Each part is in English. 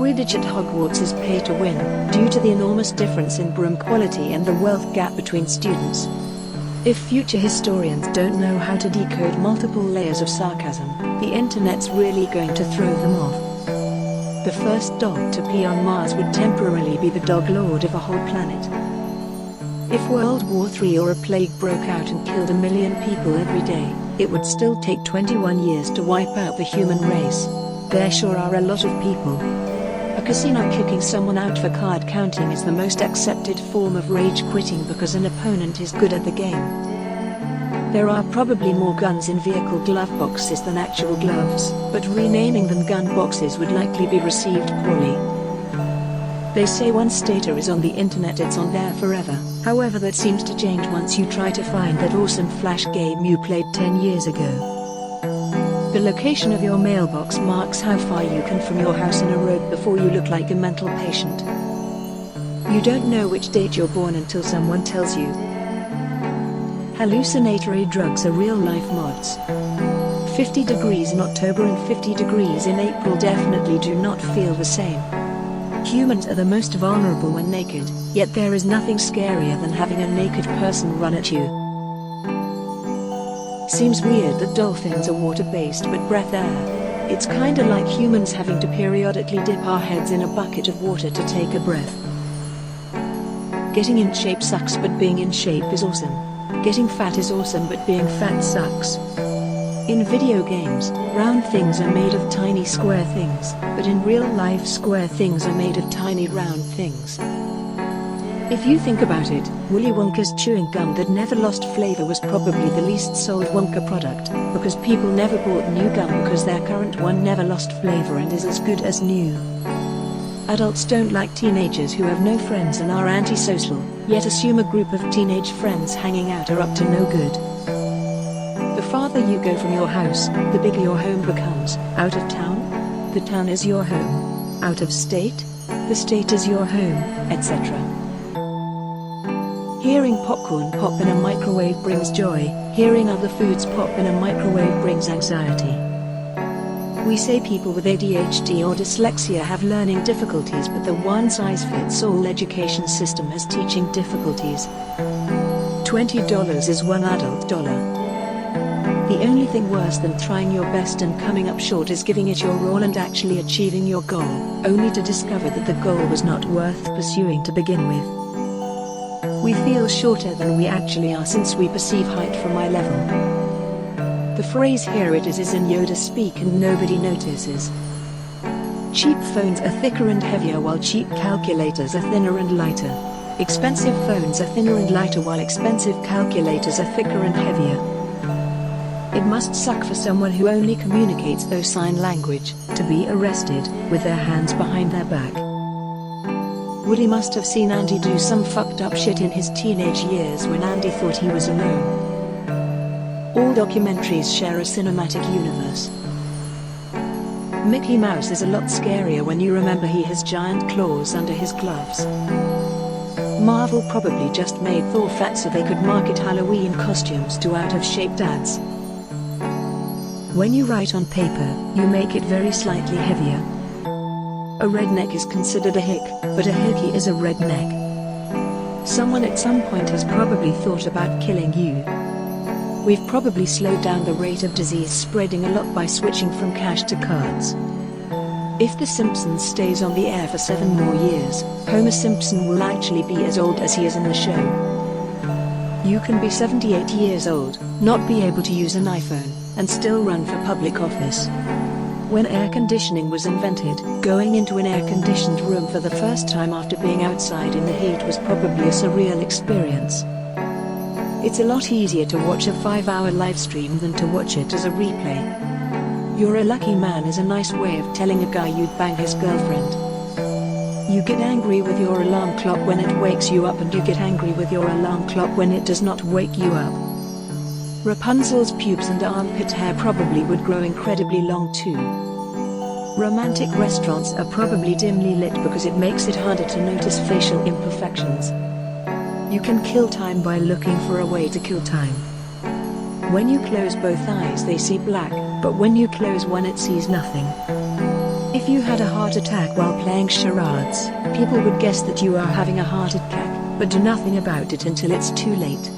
Quidditch at Hogwarts is pay to win, due to the enormous difference in broom quality and the wealth gap between students. If future historians don't know how to decode multiple layers of sarcasm, the internet's really going to throw them off. The first dog to pee on Mars would temporarily be the dog lord of a whole planet. If World War III or a plague broke out and killed 1 million people every day, it would still take 21 years to wipe out the human race. There sure are a lot of people. A casino kicking someone out for card counting is the most accepted form of rage quitting because an opponent is good at the game. There are probably more guns in vehicle glove boxes than actual gloves, but renaming them gun boxes would likely be received poorly. They say once data is on the internet, it's on there forever. However, that seems to change once you try to find that awesome Flash game you played 10 years ago. The location of your mailbox marks how far you can from your house in a road before you look like a mental patient. You don't know which date you're born until someone tells you. Hallucinatory drugs are real-life mods. 50 degrees in October and 50 degrees in April definitely do not feel the same. Humans are the most vulnerable when naked, yet there is nothing scarier than having a naked person run at you. Seems weird that dolphins are water-based but breathe air. It's kinda like humans having to periodically dip our heads in a bucket of water to take a breath. Getting in shape sucks, but being in shape is awesome. Getting fat is awesome, but being fat sucks. In video games, round things are made of tiny square things, but in real life square things are made of tiny round things. If you think about it, Willy Wonka's chewing gum that never lost flavor was probably the least sold Wonka product, because people never bought new gum because their current one never lost flavor and is as good as new. Adults don't like teenagers who have no friends and are antisocial, yet assume a group of teenage friends hanging out are up to no good. The farther you go from your house, the bigger your home becomes. Out of town? The town is your home. Out of state? The state is your home, etc. Hearing popcorn pop in a microwave brings joy, hearing other foods pop in a microwave brings anxiety. We say people with ADHD or dyslexia have learning difficulties, but the one-size-fits-all education system has teaching difficulties. $20 is one adult dollar. The only thing worse than trying your best and coming up short is giving it your all and actually achieving your goal, only to discover that the goal was not worth pursuing to begin with. We feel shorter than we actually are since we perceive height from eye level. The phrase "here it is" in Yoda speak and nobody notices. Cheap phones are thicker and heavier while cheap calculators are thinner and lighter. Expensive phones are thinner and lighter while expensive calculators are thicker and heavier. It must suck for someone who only communicates through sign language, to be arrested, with their hands behind their back. Woody must have seen Andy do some fucked up shit in his teenage years when Andy thought he was alone. All documentaries share a cinematic universe. Mickey Mouse is a lot scarier when you remember he has giant claws under his gloves. Marvel probably just made Thor fat so they could market Halloween costumes to out-of-shape dads. When you write on paper, you make it very slightly heavier. A redneck is considered a hick, but a hickey is a redneck. Someone at some point has probably thought about killing you. We've probably slowed down the rate of disease spreading a lot by switching from cash to cards. If The Simpsons stays on the air for 7 more years, Homer Simpson will actually be as old as he is in the show. You can be 78 years old, not be able to use an iPhone, and still run for public office. When air conditioning was invented, going into an air-conditioned room for the first time after being outside in the heat was probably a surreal experience. It's a lot easier to watch a 5-hour live stream than to watch it as a replay. "You're a lucky man" is a nice way of telling a guy you'd bang his girlfriend. You get angry with your alarm clock when it wakes you up, and you get angry with your alarm clock when it does not wake you up. Rapunzel's pubes and armpit hair probably would grow incredibly long too. Romantic restaurants are probably dimly lit because it makes it harder to notice facial imperfections. You can kill time by looking for a way to kill time. When you close both eyes they see black, but when you close one it sees nothing. If you had a heart attack while playing charades, people would guess that you are having a heart attack, but do nothing about it until it's too late.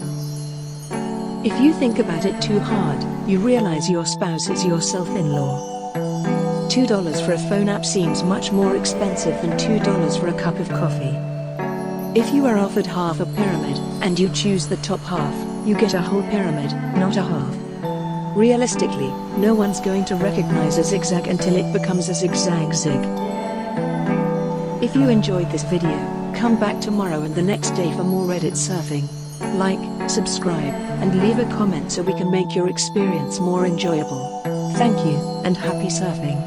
If you think about it too hard, you realize your spouse is your self-in-law. $2 for a phone app seems much more expensive than $2 for a cup of coffee. If you are offered half a pyramid, and you choose the top half, you get a whole pyramid, not a half. Realistically, no one's going to recognize a zigzag until it becomes a zigzag-zig. If you enjoyed this video, come back tomorrow and the next day for more Reddit surfing. Like, subscribe, and leave a comment so we can make your experience more enjoyable. Thank you, and happy surfing.